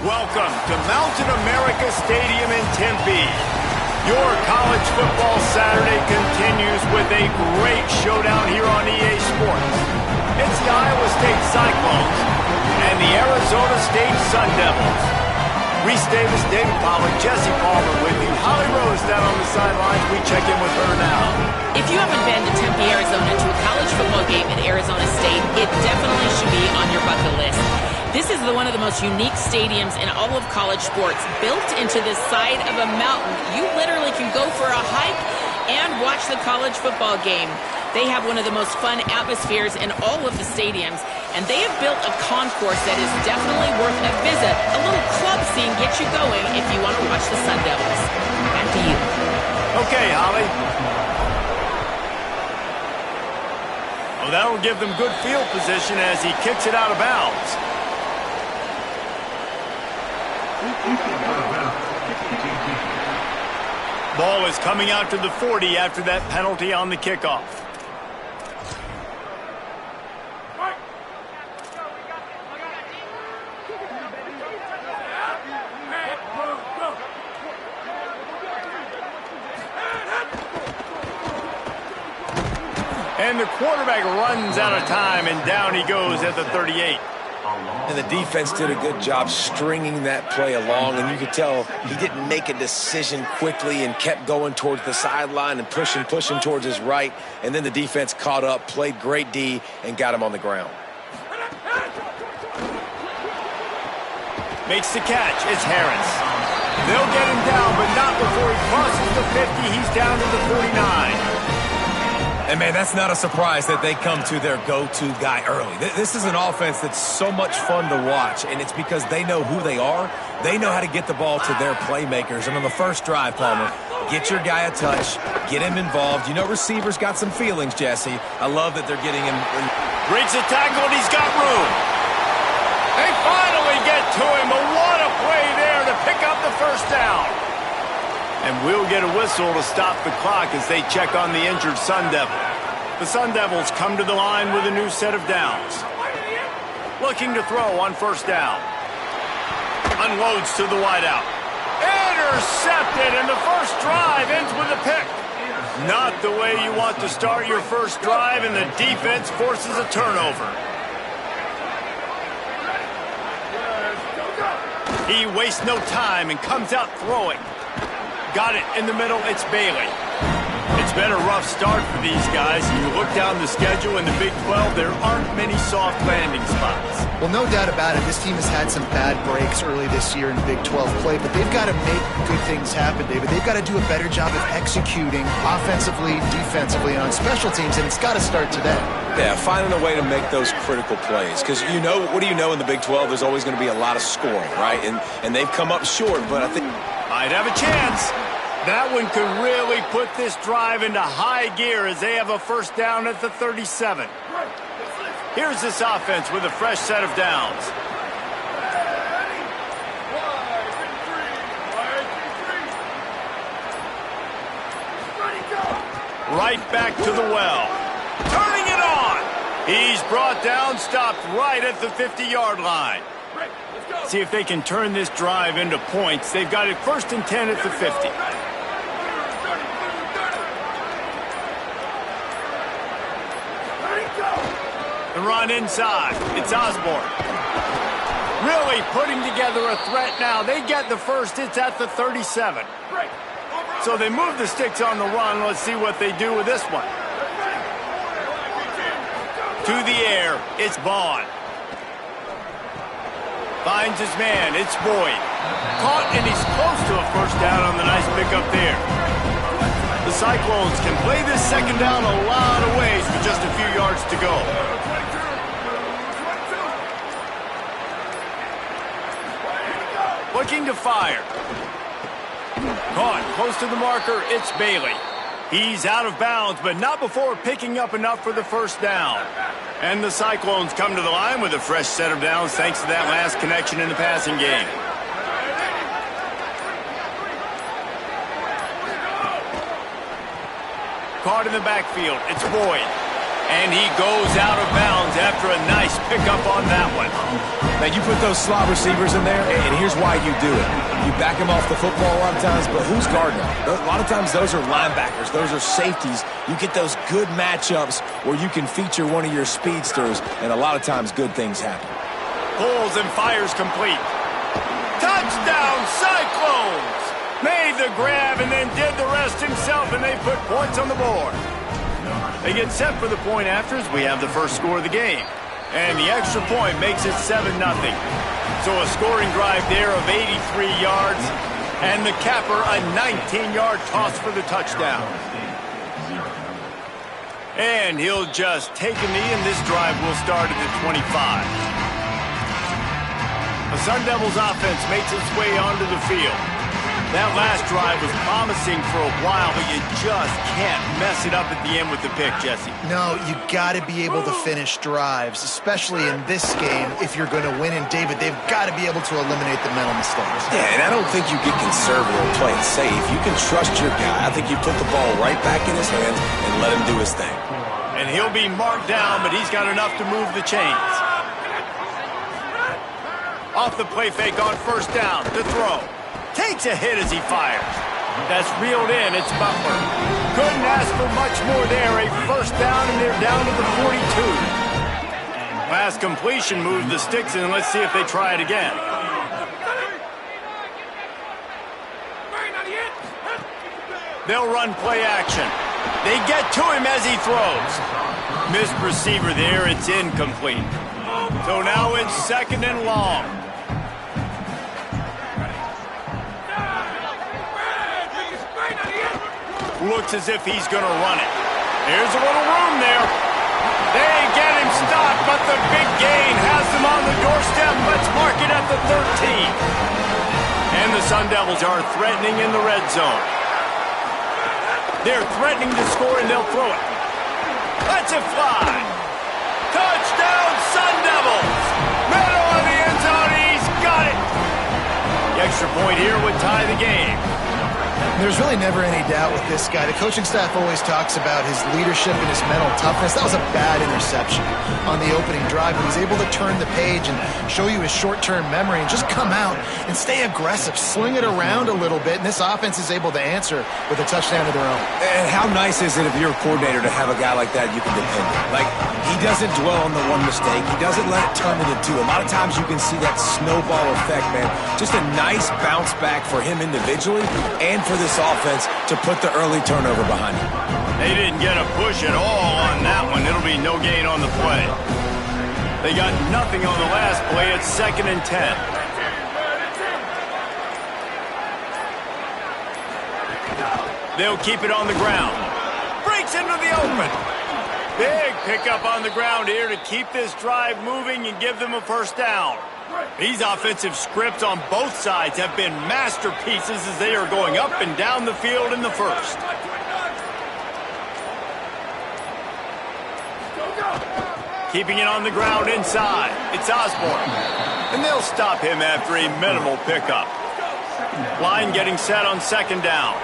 Welcome to Mountain America Stadium in Tempe. Your college football Saturday continues with a great showdown here on EA Sports. It's the Iowa State Cyclones and the Arizona State Sun Devils. Reese Davis, David Pollack, Jesse Palmer with you. Holly Rose down on the sidelines. We check in with her now. If you haven't been to Tempe, Arizona to a college football game at Arizona State, it definitely should be on your bucket list. This is one of the most unique stadiums in all of college sports. Built into the side of a mountain, you literally can go for a hike and watch the college football game. They have one of the most fun atmospheres in all of the stadiums, and they have built a concourse that is definitely worth a visit. A little club scene gets you going if you want to watch the Sun Devils. Back to you. Okay, Holly. Well, that will give them good field position as he kicks it out of bounds. Ball is coming out to the 40 after that penalty on the kickoff. And the quarterback runs out of time, and down he goes at the 38. And the defense did a good job stringing that play along, and you could tell he didn't make a decision quickly and kept going towards the sideline and pushing towards his right, and then the defense caught up, played great D, and got him on the ground. Makes the catch. It's Harris. They'll get him down, but not before he crosses the 50. He's down to the 49. And, man, that's not a surprise that they come to their go-to guy early. This is an offense that's so much fun to watch, and it's because they know who they are. They know how to get the ball to their playmakers. And on the first drive, Palmer, get your guy a touch, get him involved. You know receivers got some feelings, Jesse. I love that they're getting him. Breaks the tackle, and he's got room. They finally get to him, but what a play there to pick up the first down. And we'll get a whistle to stop the clock as they check on the injured Sun Devil. The Sun Devils come to the line with a new set of downs. Looking to throw on first down. Unloads to the wideout. Intercepted, and the first drive ends with a pick. Not the way you want to start your first drive, and the defense forces a turnover. He wastes no time and comes out throwing. Got it in the middle, it's Bailey. It's been a rough start for these guys. You look down the schedule in the Big 12, there aren't many soft landing spots. Well, no doubt about it. This team has had some bad breaks early this year in Big 12 play, but they've got to make good things happen, David. They've got to do a better job of executing offensively, defensively, and on special teams, and it's got to start today. Yeah, finding a way to make those critical plays. Because, you know, what do you know in the Big 12? There's always going to be a lot of scoring, right? And they've come up short, but I think might have a chance. That one could really put this drive into high gear as they have a first down at the 37. Here's this offense with a fresh set of downs. Right back to the well. Turning it on. He's brought down, stopped right at the 50-yard line. See if they can turn this drive into points. They've got it first and 10 at the 50. The run inside. It's Osborne. Really putting together a threat now. They get the first. It's at the 37. So they move the sticks on the run. Let's see what they do with this one. To the air. It's Vaughn. Finds his man. It's Boyd. Caught, and he's close to a first down on the nice pickup there. The Cyclones can play this second down a lot of ways with just a few yards to go. Looking to fire. Caught close to the marker. It's Bailey. He's out of bounds, but not before picking up enough for the first down. And the Cyclones come to the line with a fresh set of downs thanks to that last connection in the passing game. Caught in the backfield. It's Boyd. And he goes out of bounds after a nice pickup on that one. Now, you put those slot receivers in there, and here's why you do it. You back them off the football a lot of times, but who's guarding them? A lot of times those are linebackers. Those are safeties. You get those good matchups where you can feature one of your speedsters, and a lot of times good things happen. Pulls and fires complete. Touchdown, Cyclones! Made the grab and then did the rest himself, and they put points on the board. They get set for the point afters. We have the first score of the game. And the extra point makes it 7-0. So a scoring drive there of 83 yards. And the capper, a 19-yard toss for the touchdown. And he'll just take a knee, and this drive will start at the 25. The Sun Devils offense makes its way onto the field. That last drive was promising for a while, but you just can't mess it up at the end with the pick, Jesse. No, you got to be able to finish drives, especially in this game. If you're going to win, and David, they've got to be able to eliminate the mental mistakes. Yeah, and I don't think you get conservative and play it safe. You can trust your guy. I think you put the ball right back in his hands and let him do his thing. And he'll be marked down, but he's got enough to move the chains. Off the play fake on first down, the throw. Takes a hit as he fires. That's reeled in. It's Butler. Couldn't ask for much more there. A first down, and they're down to the 42. Last completion moves the sticks in. Let's see if they try it again. They'll run play action. They get to him as he throws. Missed receiver there. It's incomplete. So now it's second and long. Looks as if he's going to run it. There's a little room there. They get him stopped, but the big gain has them on the doorstep. Let's mark it at the 13. And the Sun Devils are threatening in the red zone. They're threatening to score, and they'll throw it. Let's it fly. Touchdown, Sun Devils. Middle of the end zone. He's got it. The extra point here would tie the game. There's really never any doubt with this guy. The coaching staff always talks about his leadership and his mental toughness. That was a bad interception on the opening drive, but he's able to turn the page and show you his short-term memory and just come out and stay aggressive, sling it around a little bit, and this offense is able to answer with a touchdown of their own. And how nice is it if you're a coordinator to have a guy like that you can depend on? Like, he doesn't dwell on the one mistake. He doesn't let it turn into two. A lot of times you can see that snowball effect, man. Just a nice bounce back for him individually and for this offense to put the early turnover behind him. They didn't get a push at all on that one. It'll be no gain on the play. They got nothing on the last play. It's 2nd and 10. They'll keep it on the ground. Breaks into the open. Big pickup on the ground here to keep this drive moving and give them a first down. These offensive scripts on both sides have been masterpieces as they are going up and down the field in the first. Keeping it on the ground inside. It's Osborne. And they'll stop him after a minimal pickup. Line getting set on second down.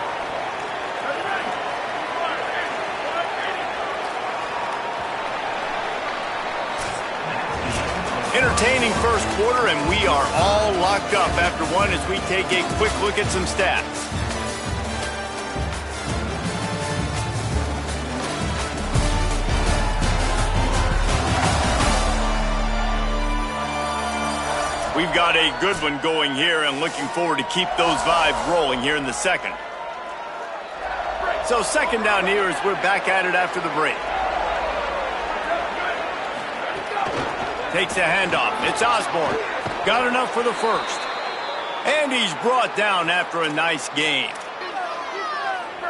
Entertaining first quarter, and we are all locked up after one as we take a quick look at some stats. We've got a good one going here and looking forward to keep those vibes rolling here in the second. So second down here as we're back at it after the break. Takes a handoff. It's Osborne. Got enough for the first. And he's brought down after a nice game.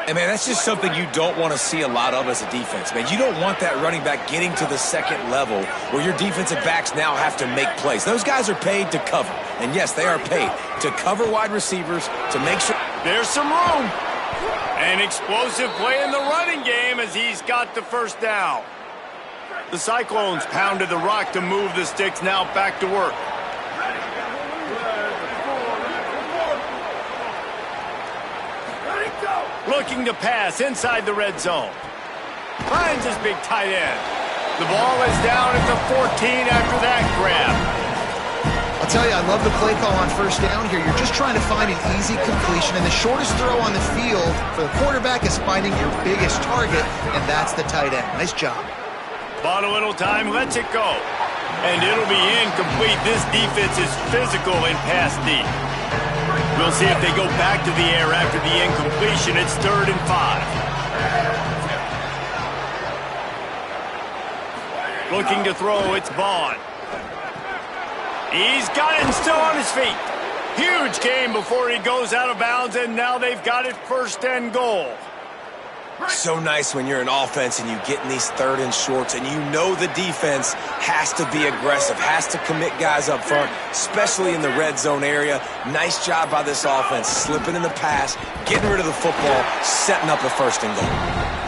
And, man, that's just something you don't want to see a lot of as a defense, man. You don't want that running back getting to the second level where your defensive backs now have to make plays. Those guys are paid to cover. And, yes, they are paid to cover wide receivers, to make sure. There's some room. An explosive play in the running game as he's got the first down. The Cyclones pounded the rock to move the sticks, now back to work. Looking to pass inside the red zone. Finds his big tight end. The ball is down at the 14 after that grab. I'll tell you, I love the play call on first down here. You're just trying to find an easy completion, and the shortest throw on the field for the quarterback is finding your biggest target, and that's the tight end. Nice job. Bought a little time, lets it go. And it'll be incomplete. This defense is physical in pass deep. We'll see if they go back to the air after the incompletion. It's 3rd and 5. Looking to throw, it's Vaughn. He's got it and still on his feet. Huge game before he goes out of bounds, and now they've got it 1st and goal. So nice when you're an offense and you get in these 3rd and shorts and you know the defense has to be aggressive, has to commit guys up front, especially in the red zone area. Nice job by this offense, slipping in the pass, getting rid of the football, setting up a 1st and goal.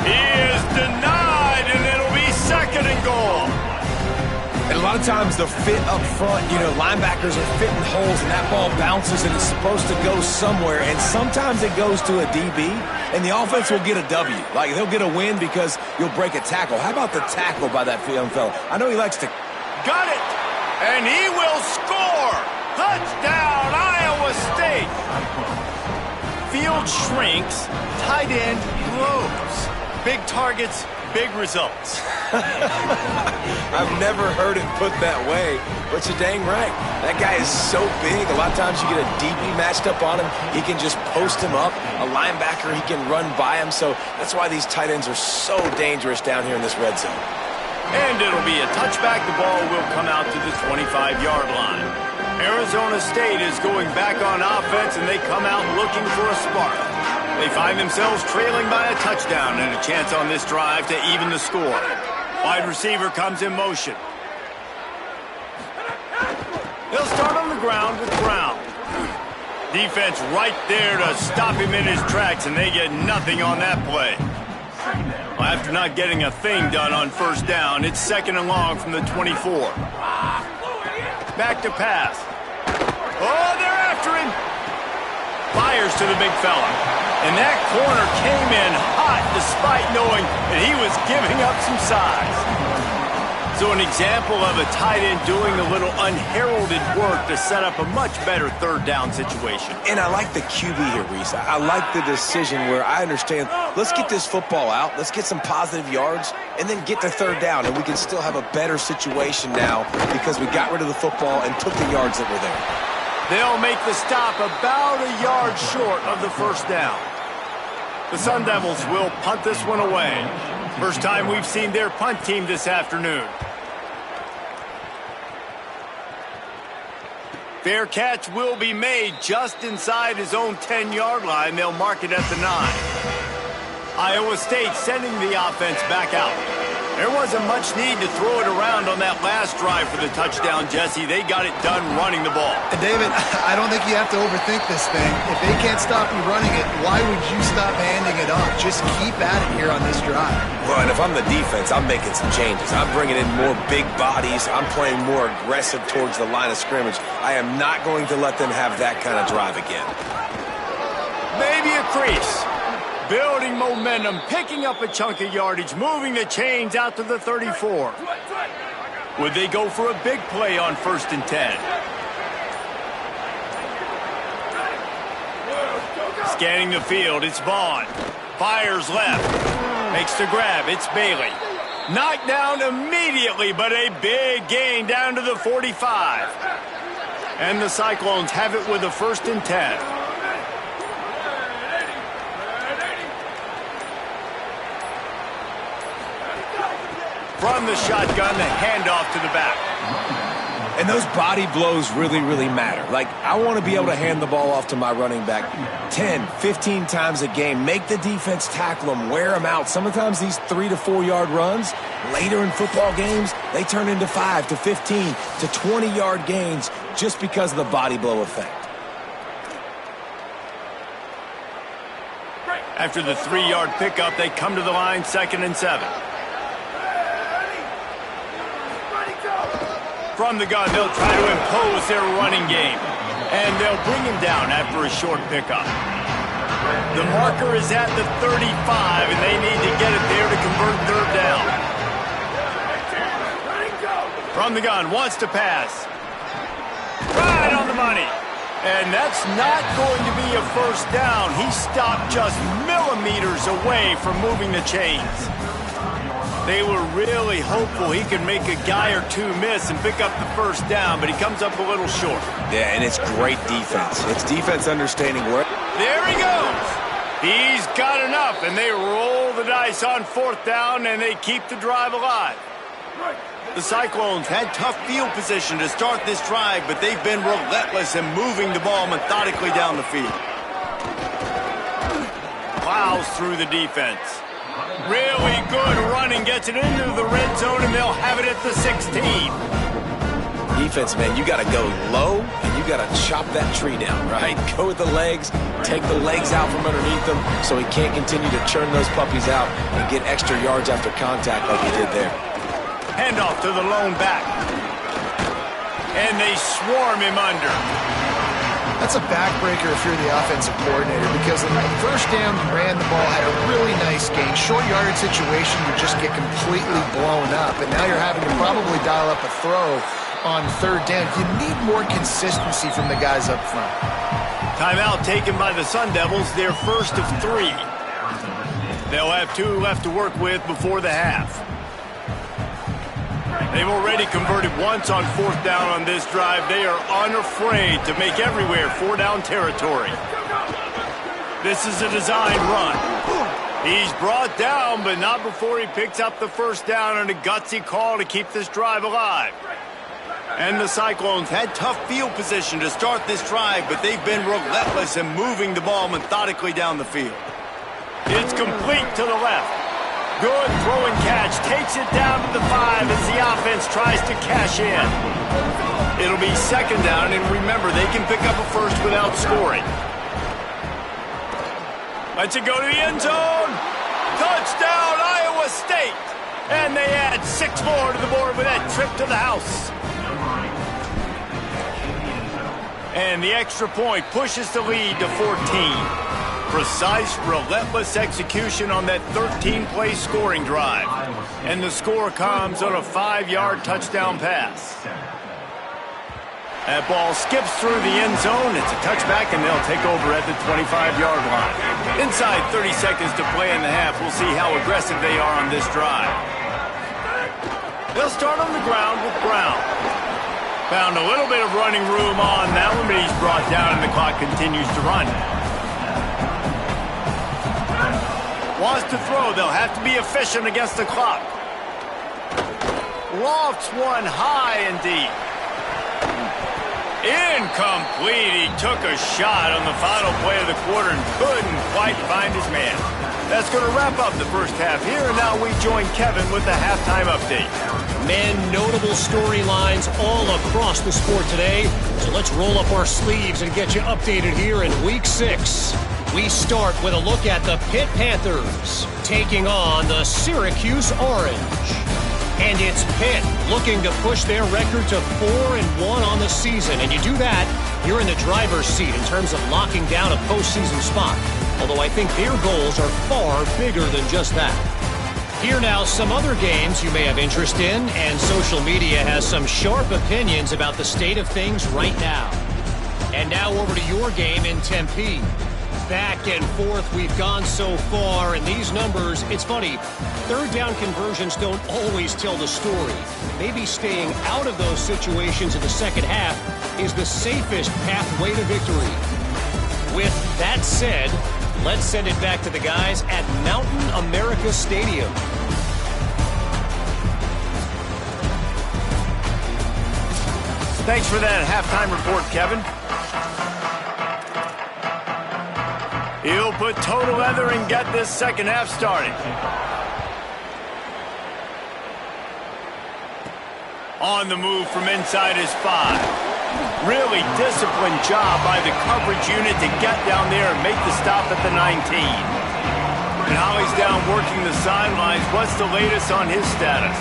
He is denied, and it'll be 2nd and goal. And a lot of times the fit up front, you know, linebackers are fitting holes and that ball bounces and it's supposed to go somewhere. And sometimes it goes to a DB and the offense will get a W. Like they'll get a win because you'll break a tackle. How about the tackle by that young fella? I know he likes to. Got it. And he will score. Touchdown, Iowa State. Field shrinks, tight end grows. Big targets, big results. I've never heard it put that way, but you're dang right. That guy is so big. A lot of times you get a DB matched up on him. He can just post him up. A linebacker, he can run by him. So that's why these tight ends are so dangerous down here in this red zone. And it'll be a touchback. The ball will come out to the 25-yard line. Arizona State is going back on offense, and they come out looking for a spark. They find themselves trailing by a touchdown and a chance on this drive to even the score. Wide receiver comes in motion. They'll start on the ground with Brown. Defense right there to stop him in his tracks, and they get nothing on that play. Well, after not getting a thing done on 1st down, it's 2nd and long from the 24. Back to pass. Oh, they're after him. Fires to the big fella. And that corner came in hot despite knowing that he was giving up some size. So an example of a tight end doing a little unheralded work to set up a much better 3rd down situation. And I like the QB here, Reese. I like the decision where I understand, let's get this football out, let's get some positive yards, and then get to 3rd down, and we can still have a better situation now because we got rid of the football and took the yards that were there. They'll make the stop about a yard short of the 1st down. The Sun Devils will punt this one away. First time we've seen their punt team this afternoon. Fair catch will be made just inside his own 10-yard line. They'll mark it at the 9. Iowa State sending the offense back out. There wasn't much need to throw it around on that last drive for the touchdown, Jesse. They got it done running the ball. And David, I don't think you have to overthink this thing. If they can't stop you running it, why would you stop handing it off? Just keep at it here on this drive. Well, and if I'm the defense, I'm making some changes. I'm bringing in more big bodies. I'm playing more aggressive towards the line of scrimmage. I am not going to let them have that kind of drive again. Maybe a crease. Building momentum, picking up a chunk of yardage, moving the chains out to the 34. Would they go for a big play on 1st and 10? Scanning the field, it's Vaughn. Fires left. Makes the grab, it's Bailey. Knocked down immediately, but a big gain down to the 45. And the Cyclones have it with a 1st and 10. From the shotgun, the handoff to the back. And those body blows really, really matter. Like, I want to be able to hand the ball off to my running back 10, 15 times a game. Make the defense tackle them, wear them out. Sometimes these 3 to 4 yard runs, later in football games, they turn into 5 to 15 to 20 yard gains just because of the body blow effect. After the 3-yard pickup, they come to the line, 2nd and 7. From the gun, they'll try to impose their running game. And they'll bring him down after a short pickup. The marker is at the 35, and they need to get it there to convert 3rd down. From the gun, wants to pass. Right on the money. And that's not going to be a first down. He stopped just millimeters away from moving the chains. They were really hopeful he could make a guy or two miss and pick up the first down, but he comes up a little short. Yeah, and it's great defense. It's defense understanding where... There he goes. He's got enough, and they roll the dice on fourth down, and they keep the drive alive. The Cyclones had tough field position to start this drive, but they've been relentless in moving the ball methodically down the field. Plows through the defense. Really good running, gets it into the red zone, and they'll have it at the 16. Defense, man, you got to go low, and you got to chop that tree down, right? Go with the legs, take the legs out from underneath them so he can't continue to churn those puppies out and get extra yards after contact like he did there. Handoff to the lone back. And they swarm him under. That's a backbreaker if you're the offensive coordinator, because on the first down, you ran the ball, had a really nice gain. Short yardage situation, you just get completely blown up, and now you're having to probably dial up a throw on third down. You need more consistency from the guys up front. Timeout taken by the Sun Devils, their first of 3. They'll have 2 left to work with before the half. They've already converted once on fourth down on this drive. They are unafraid to make everywhere 4-down territory. This is a designed run. He's brought down, but not before he picks up the first down, and a gutsy call to keep this drive alive. And the Cyclones had tough field position to start this drive, but they've been relentless in moving the ball methodically down the field. It's complete to the left. Good throw and catch. Takes it down to the 5 as the offense tries to cash in. It'll be second down, and remember, they can pick up a first without scoring. Lets it go to the end zone. Touchdown, Iowa State. And they add 6 more to the board with that trip to the house. And the extra point pushes the lead to 14. Precise, relentless execution on that 13-play scoring drive. And the score comes on a 5-yard touchdown pass. That ball skips through the end zone. It's a touchback, and they'll take over at the 25-yard line. Inside 30 seconds to play in the half. We'll see how aggressive they are on this drive. They'll start on the ground with Brown. Found a little bit of running room on that one, but he's brought down, and the clock continues to run. Wants to throw. They'll have to be efficient against the clock. Lofts one high and deep. Incomplete. He took a shot on the final play of the quarter and couldn't quite find his man. That's going to wrap up the first half here, and now we join Kevin with the halftime update. Man, notable storylines all across the sport today. So let's roll up our sleeves and get you updated here in Week 6. We start with a look at the Pitt Panthers taking on the Syracuse Orange. And it's Pitt looking to push their record to 4-1 on the season. And you do that, you're in the driver's seat in terms of locking down a postseason spot. Although I think their goals are far bigger than just that. Here now, some other games you may have interest in, and social media has some sharp opinions about the state of things right now. And now over to your game in Tempe. Back and forth we've gone so far, and these numbers, it's funny, third down conversions don't always tell the story. Maybe staying out of those situations in the second half is the safest pathway to victory. With that said, let's send it back to the guys at Mountain America Stadium. Thanks for that halftime report, Kevin. He'll put total leather and get this second half started. On the move from inside his 5. Really disciplined job by the coverage unit to get down there and make the stop at the 19. And Holly's down working the sidelines. What's the latest on his status?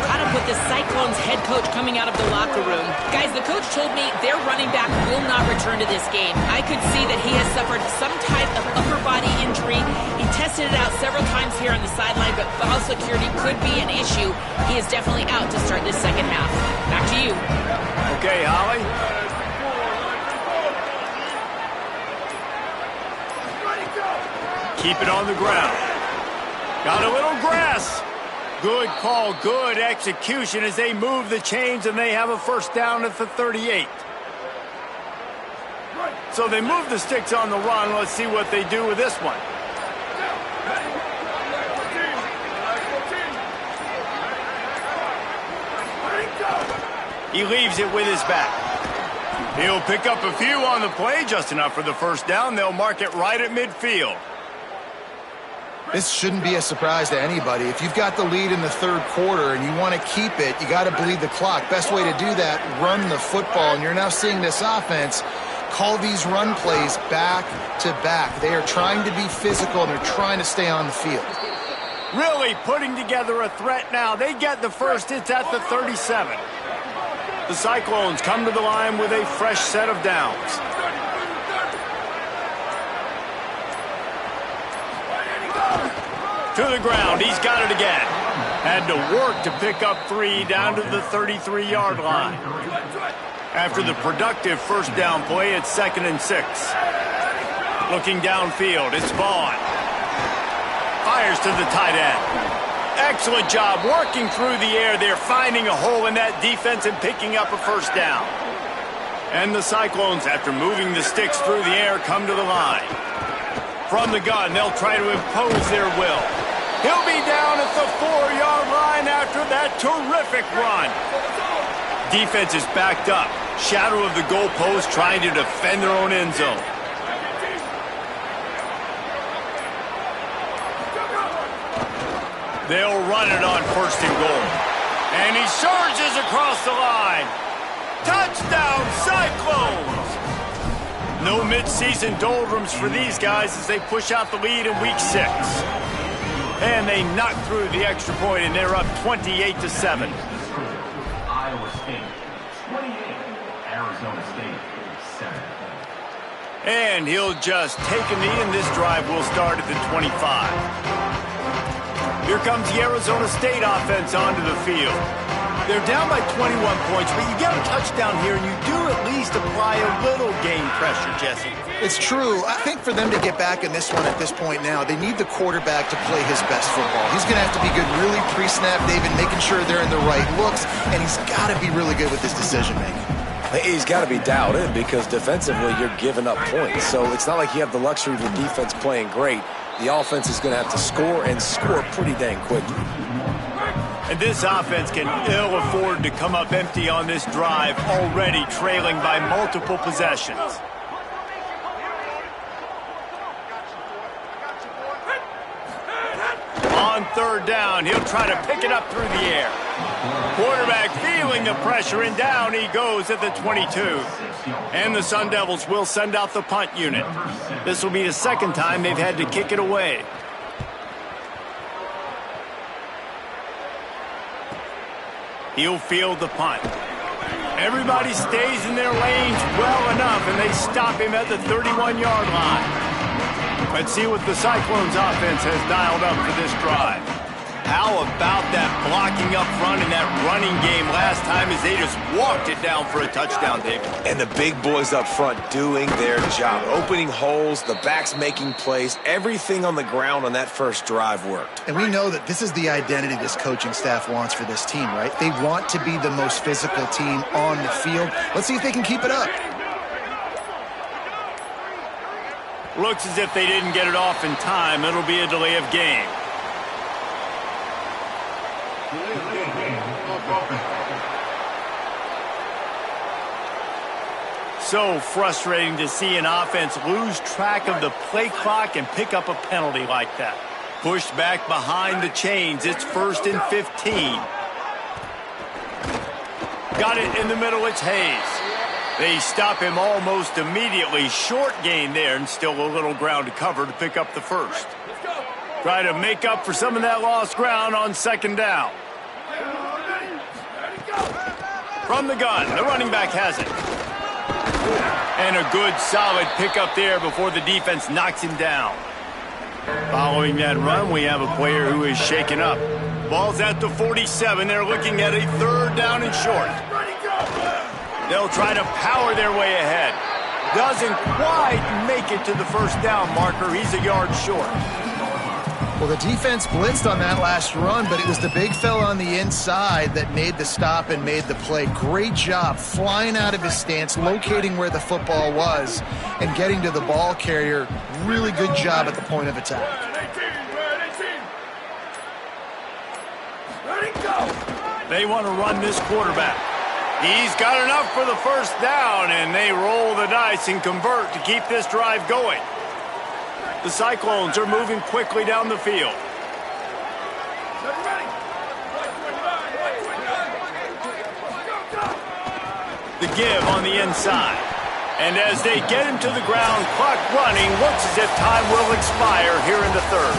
Caught up with the Cyclones head coach coming out of the locker room. Guys, the coach told me their running back will not return to this game. I could see that he has suffered some type of upper body injury. He tested it out several times here on the sideline, but ball security could be an issue. He is definitely out to start this second half. Back to you. Okay, Holly. Keep it on the ground. Got a little grass. Good call, good execution as they move the chains, and they have a first down at the 38. So they move the sticks on the run. Let's see what they do with this one. He leaves it with his back. He'll pick up a few on the play, just enough for the first down. They'll mark it right at midfield. This shouldn't be a surprise to anybody. If you've got the lead in the third quarter and you want to keep it, you got to bleed the clock. Best way to do that, run the football. And you're now seeing this offense call these run plays back to back. They are trying to be physical, and they're trying to stay on the field. Really putting together a threat now. They get the first. It's at the 37. The Cyclones come to the line with a fresh set of downs. To the ground. He's got it again. Had to work to pick up 3 down to the 33-yard line. After the productive first down play, it's 2nd and 6. Looking downfield, it's Vaughn. Fires to the tight end. Excellent job working through the air. They're finding a hole in that defense and picking up a first down. And the Cyclones, after moving the sticks through the air, come to the line. From the gun, they'll try to impose their will. He'll be down at the 4-yard line after that terrific run. Defense is backed up. Shadow of the goalpost, trying to defend their own end zone. They'll run it on 1st and goal. And he surges across the line. Touchdown, Cyclones! No mid-season doldrums for these guys as they push out the lead in Week 6. And they knock through the extra point, and they're up 28-7. Iowa State 28, Arizona State 7. And he'll just take a knee, and this drive will start at the 25. Here comes the Arizona State offense onto the field. They're down by 21 points, but you get a touchdown here, and you do at least apply a little game pressure, Jesse. It's true. I think for them to get back in this one at this point now, they need the quarterback to play his best football. He's going to have to be good really pre-snap, David, making sure they're in the right looks, and he's got to be really good with his decision-making. He's got to be dialed in because defensively you're giving up points. So it's not like you have the luxury of the defense playing great. The offense is going to have to score and score pretty dang quickly. And this offense can ill afford to come up empty on this drive, already trailing by multiple possessions. On 3rd down, he'll try to pick it up through the air. Quarterback feeling the pressure, and down he goes at the 22. And the Sun Devils will send out the punt unit. This will be the 2nd time they've had to kick it away. He'll field the punt. Everybody stays in their lanes well enough, and they stop him at the 31-yard line. Let's see what the Cyclones offense has dialed up for this drive. How about that blocking up front and that running game last time as they just walked it down for a touchdown, David? And the big boys up front doing their job. Opening holes, the backs making plays. Everything on the ground on that first drive worked. And we know that this is the identity this coaching staff wants for this team, right? They want to be the most physical team on the field. Let's see if they can keep it up. Looks as if they didn't get it off in time. It'll be a delay of game. So frustrating to see an offense lose track of the play clock and pick up a penalty like that. Pushed back behind the chains. It's 1st and 15. Got it in the middle. It's Hayes. They stop him almost immediately. Short gain there, and still a little ground to cover to pick up the first. Try to make up for some of that lost ground on 2nd down. From the gun, the running back has it. And a good, solid pickup there before the defense knocks him down. Following that run, we have a player who is shaken up. Ball's at the 47. They're looking at a third down and short. They'll try to power their way ahead. Doesn't quite make it to the first down marker. He's a yard short. Well, the defense blitzed on that last run, but it was the big fella on the inside that made the stop and made the play. Great job flying out of his stance, locating where the football was, and getting to the ball carrier. Really good job at the point of attack. They want to run this quarterback. He's got enough for the first down, and they roll the dice and convert to keep this drive going. The Cyclones are moving quickly down the field. The give on the inside. And as they get him to the ground, clock running, looks as if time will expire here in the third.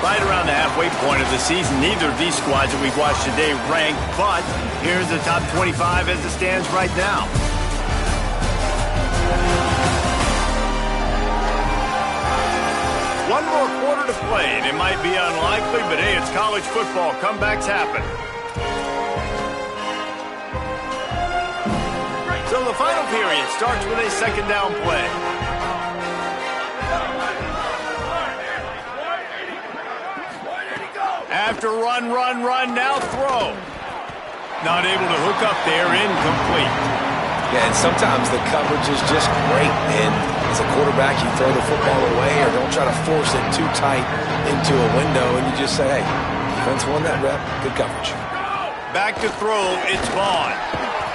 Right around the halfway point of the season, neither of these squads that we've watched today ranked, but here's the top 25 as it stands right now. One more quarter to play, and it might be unlikely, but hey, it's college football. Comebacks happen. So the final period starts with a second down play. After run, now throw. Not able to hook up there, incomplete. Yeah, and sometimes the coverage is just great, and as a quarterback, you throw the football away or don't try to force it too tight into a window, and you just say, hey, defense won that rep, good coverage. Back to throw, it's Vaughn.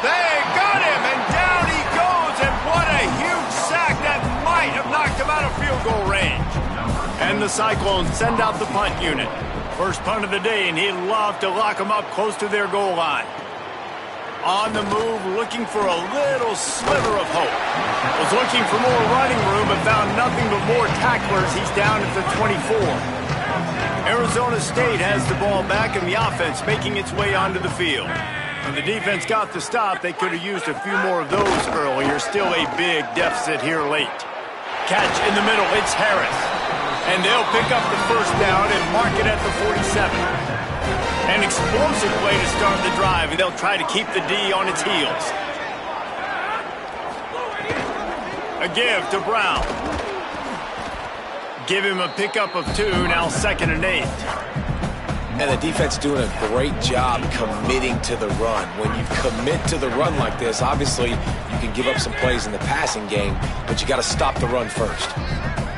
They got him, and down he goes, and what a huge sack that might have knocked him out of field goal range. And the Cyclones send out the punt unit. First punt of the day, and he'd love to lock him up close to their goal line. On the move, looking for a little sliver of hope. Was looking for more running room, but found nothing but more tacklers. He's down at the 24. Arizona State has the ball back, and the offense making its way onto the field. And the defense got the stop. They could have used a few more of those earlier. Still a big deficit here late. Catch in the middle. It's Harris. And they'll pick up the first down and mark it at the 47. An explosive way to start the drive, and they'll try to keep the D on its heels. A give to Brown. Give him a pickup of 2, now 2nd and 8. And the defense doing a great job committing to the run. When you commit to the run like this, obviously you can give up some plays in the passing game, but you got to stop the run first.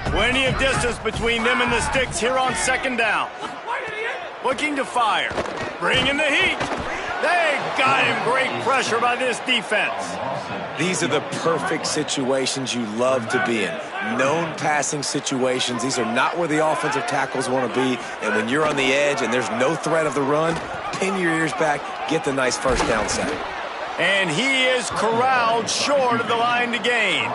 Plenty of distance between them and the sticks here on 2nd down. Looking to fire. Bringing the heat. They got him. Great pressure by this defense. These are the perfect situations you love to be in. Known passing situations. These are not where the offensive tackles want to be. And when you're on the edge and there's no threat of the run, pin your ears back, get the nice first down sack. And he is corralled short of the line to gain.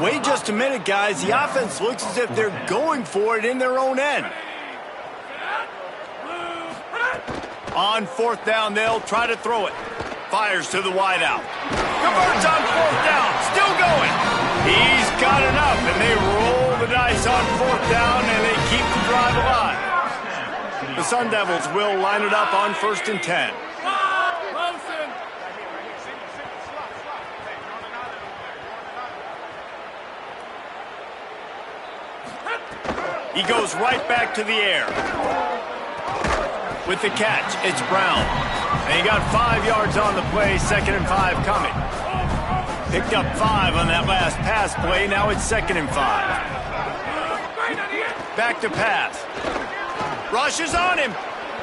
Wait just a minute, guys. The offense looks as if they're going for it in their own end. On 4th down, they'll try to throw it. Fires to the wideout. Converts on 4th down. Still going. He's got enough, and they roll the dice on 4th down, and they keep the drive alive. The Sun Devils will line it up on 1st and 10. He goes right back to the air. With the catch, it's Brown. And he got 5 yards on the play, 2nd and 5 coming. Picked up 5 on that last pass play, now it's 2nd and 5. Back to pass. Rushes on him.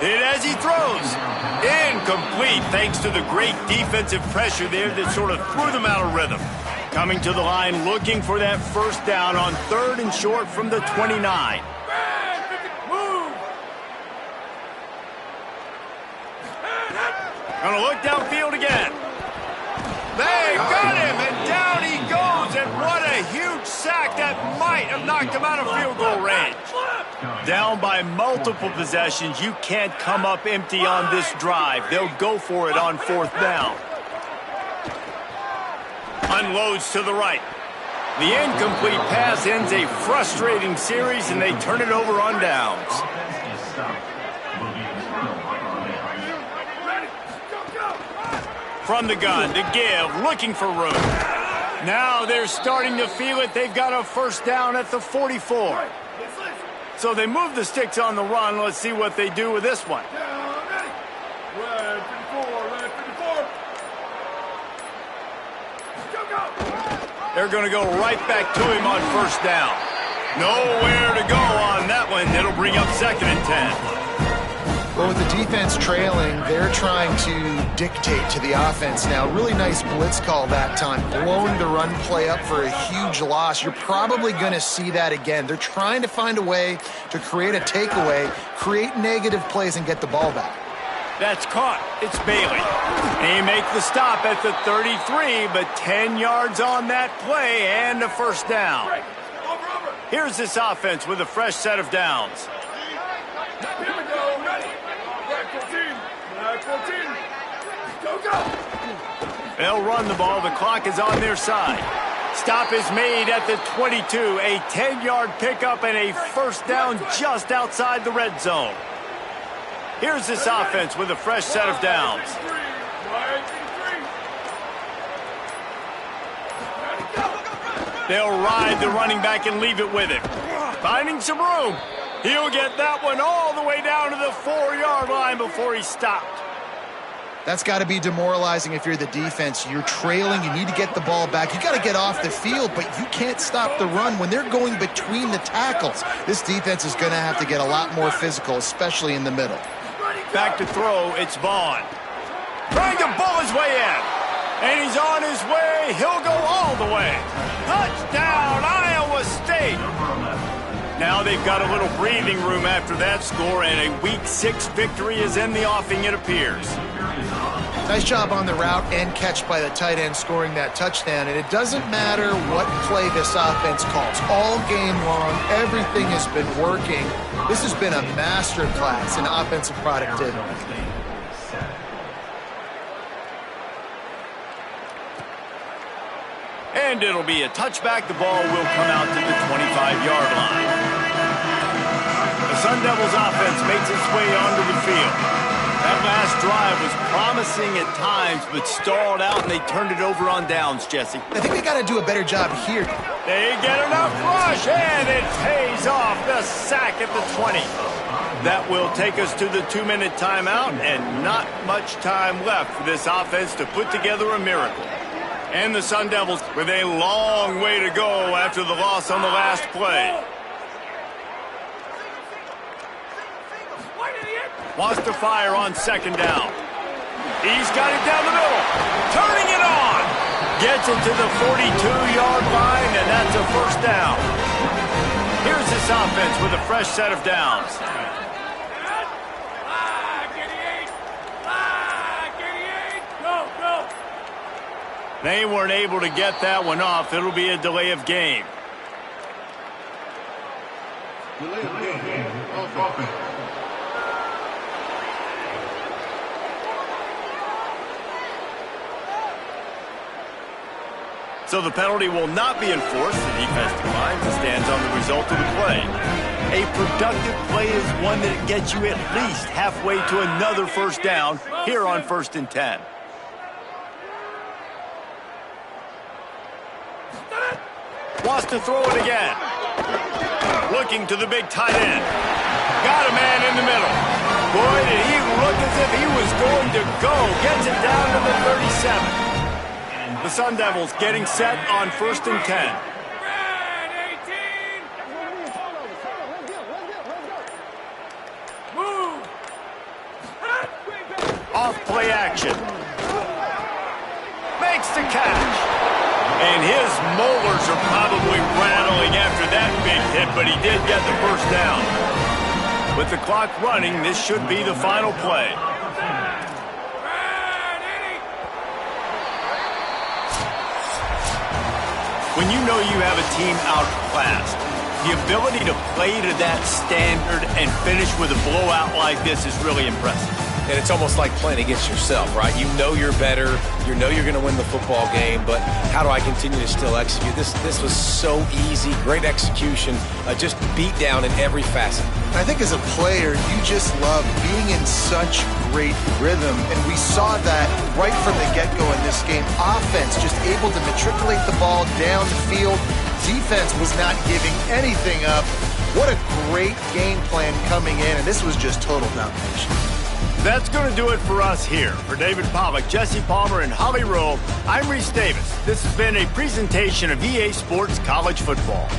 Hit as he throws. Incomplete, thanks to the great defensive pressure there that sort of threw them out of rhythm. Coming to the line, looking for that first down on 3rd and short from the 29. Gonna look downfield again. They got him, and down he goes, and what a huge sack that might have knocked him out of field goal range. Down by multiple possessions, you can't come up empty on this drive. They'll go for it on 4th down. Unloads to the right. The incomplete pass ends a frustrating series, and they turn it over on downs. From the gun to give, looking for room. Now they're starting to feel it. They've got a first down at the 44. So they move the sticks on the run. Let's see what they do with this one. They're going to go right back to him on first down. Nowhere to go on that one. It'll bring up 2nd and 10. Well, with the defense trailing, they're trying to dictate to the offense now. Really nice blitz call that time, blowing the run play up for a huge loss. You're probably going to see that again. They're trying to find a way to create a takeaway, create negative plays, and get the ball back. That's caught. It's Bailey. They make the stop at the 33, but 10 yards on that play and a first down. Here's this offense with a fresh set of downs. They'll run the ball. The clock is on their side. Stop is made at the 22. A 10-yard pickup and a first down just outside the red zone. Here's this offense with a fresh set of downs. They'll ride the running back and leave it with him. Finding some room. He'll get that one all the way down to the 4-yard line before he stopped. That's got to be demoralizing if you're the defense. You're trailing. You need to get the ball back. You got to get off the field, but you can't stop the run. When they're going between the tackles, this defense is going to have to get a lot more physical, especially in the middle. Back to throw, it's Vaughn. Trying to bull his way in. And he's on his way. He'll go all the way. Touchdown, Iowa State. Now they've got a little breathing room after that score, and a Week 6 victory is in the offing, it appears. Nice job on the route and catch by the tight end scoring that touchdown. And it doesn't matter what play this offense calls. All game long, everything has been working. This has been a masterclass in offensive productivity. And it'll be a touchback. The ball will come out to the 25-yard line. The Sun Devils offense makes its way onto the field. That last drive was promising at times, but stalled out, and they turned it over on downs, Jesse. I think they got to do a better job here. They get enough rush, and it pays off. The sack at the 20. That will take us to the 2-minute timeout, and not much time left for this offense to put together a miracle. And the Sun Devils with a long way to go after the loss on the last play. Wants to fire on 2nd down. He's got it down the middle. Turning it on. Gets it to the 42-yard line, and that's a first down. Here's this offense with a fresh set of downs. They weren't able to get that one off. It'll be a delay of game. So the penalty will not be enforced. The defense declines and stands on the result of the play. A productive play is one that gets you at least halfway to another first down here on 1st and 10. Wants to throw it again. Looking to the big tight end. Got a man in the middle. Boy, did he look as if he was going to go. Gets it down to the 37. The Sun Devils getting set on 1st and 10. Off play action. Makes the catch. And his molars are probably rattling after that big hit, but he did get the first down. With the clock running, this should be the final play. When you know you have a team outclassed, the ability to play to that standard and finish with a blowout like this is really impressive. And it's almost like playing against yourself, right? You know you're better. You know you're going to win the football game, but how do I continue to still execute? This was so easy. Great execution. Just beat down in every facet. I think as a player, you just love being in such great rhythm, and we saw that right from the get-go in this game. Offense just able to matriculate the ball down the field. Defense was not giving anything up. What a great game plan coming in, and this was just total domination. That's going to do it for us here. For David Pollack, Jesse Palmer, and Holly Rowe, I'm Reese Davis. This has been a presentation of EA Sports College Football.